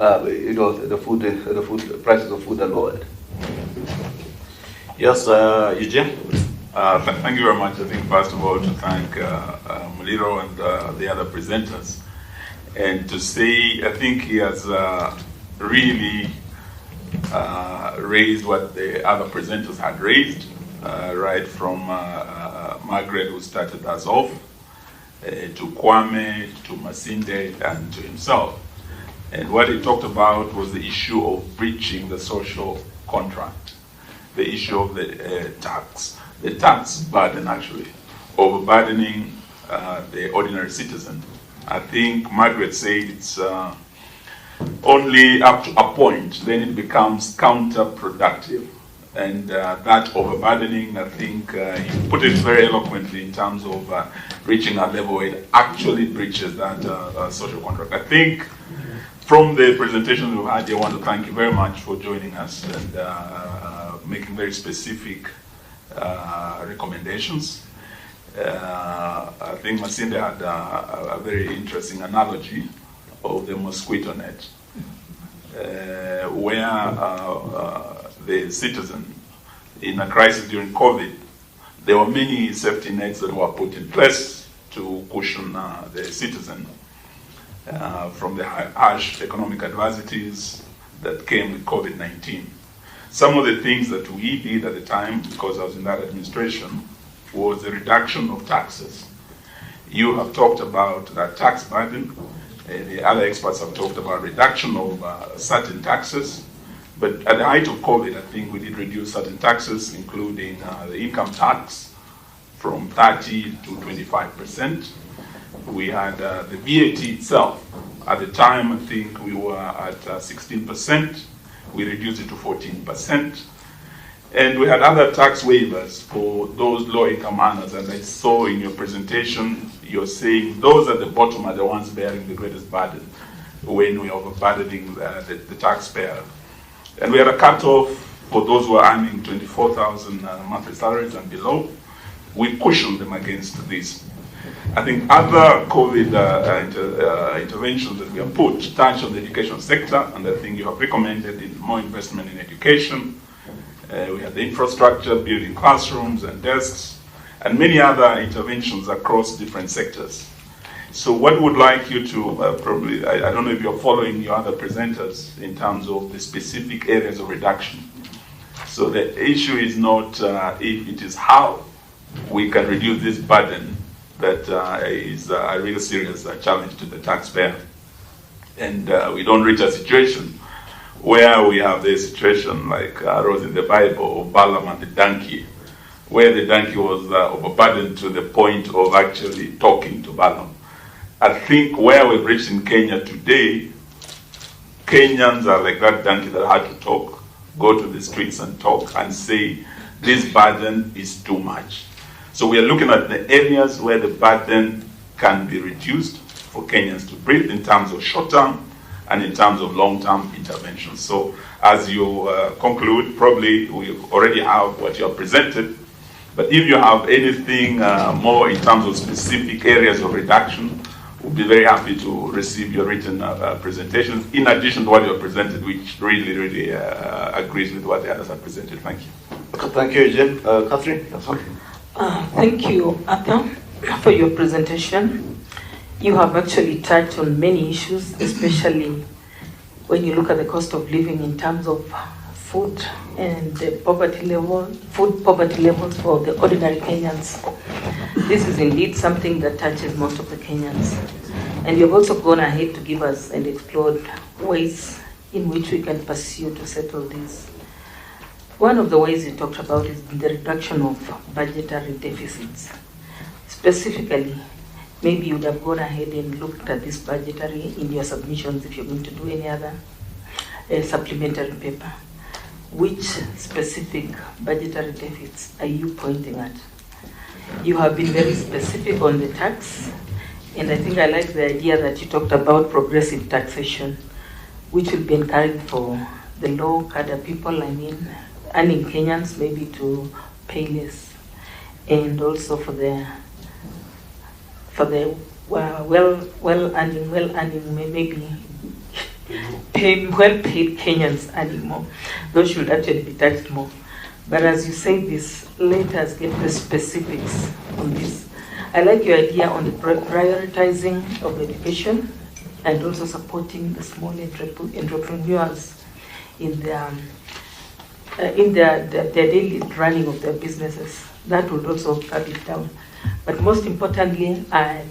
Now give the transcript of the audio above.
the food prices of food are lowered. Yes, Eugene. Thank you very much. I think first of all to thank Muliro and the other presenters, and to say I think he has really raised what the other presenters had raised, right from Margaret, who started us off, to Kwame, to Masinde, and to himself. And what he talked about was the issue of breaching the social contract, the issue of the tax burden actually, overburdening the ordinary citizen. I think Margaret said it's only up to a point, then it becomes counterproductive. And that overburdening, I think you put it very eloquently in terms of reaching a level where it actually breaches that social contract. I think from the presentation we've had, I want to thank you very much for joining us and making very specific recommendations. I think Masinde had a very interesting analogy of the mosquito net, where the citizen in a crisis during COVID, there were many safety nets that were put in place to cushion the citizen from the harsh economic adversities that came with COVID-19. Some of the things that we did at the time, because I was in that administration, was the reduction of taxes. You have talked about that tax burden. The other experts have talked about reduction of certain taxes. But at the height of COVID, I think we did reduce certain taxes, including the income tax from 30 to 25%. We had the VAT itself. At the time, I think we were at 16%. We reduced it to 14%. And we had other tax waivers for those low-income earners. As I saw in your presentation, you're saying those at the bottom are the ones bearing the greatest burden when we are overburdening the taxpayer. And we had a cutoff for those who are earning 24,000 monthly salaries and below. We cushioned them against this. I think other COVID interventions that we have put touch on the education sector, and I think you have recommended more investment in education. We have the infrastructure, building classrooms and desks, and many other interventions across different sectors. So what we would like you to probably, I don't know if you're following your other presenters in terms of the specific areas of reduction. So the issue is not if, it is how we can reduce this burden that is a real serious challenge to the taxpayer. And we don't reach a situation where we have the situation like arose in the Bible of Balaam and the donkey, where the donkey was overburdened to the point of actually talking to Balaam. I think where we've reached in Kenya today, Kenyans are like that donkey that had to talk, go to the streets and talk and say, this burden is too much. So we are looking at the areas where the burden can be reduced for Kenyans to breathe in terms of short-term and in terms of long-term interventions. So as you conclude, probably we already have what you have presented, but if you have anything more in terms of specific areas of reduction, we'll be very happy to receive your written presentations, in addition to what you have presented, which really agrees with what the others have presented. Thank you. Thank you, Eugene. Catherine? Thank you, Arthur, for your presentation. You have actually touched on many issues, especially when you look at the cost of living in terms of food and the poverty level, food poverty levels for the ordinary Kenyans. This is indeed something that touches most of the Kenyans. And you've also gone ahead to give us and explored ways in which we can pursue to settle this. One of the ways you talked about is the reduction of budgetary deficits. Specifically, maybe you would have gone ahead and looked at this budgetary in your submissions if you're going to do any other supplementary paper. Which specific budgetary deficits are you pointing at? You have been very specific on the tax, and I think I like the idea that you talked about progressive taxation, which will be encouraged for the low cadre people, earning Kenyans maybe to pay less, and also for the well earning maybe well-paid Kenyans earning more. Those should actually be taxed more. But as you say this, let us get the specifics on this. I like your idea on the prioritizing of education and also supporting the small entrepreneurs in their daily running of their businesses. That would also cut it down. But most importantly, I think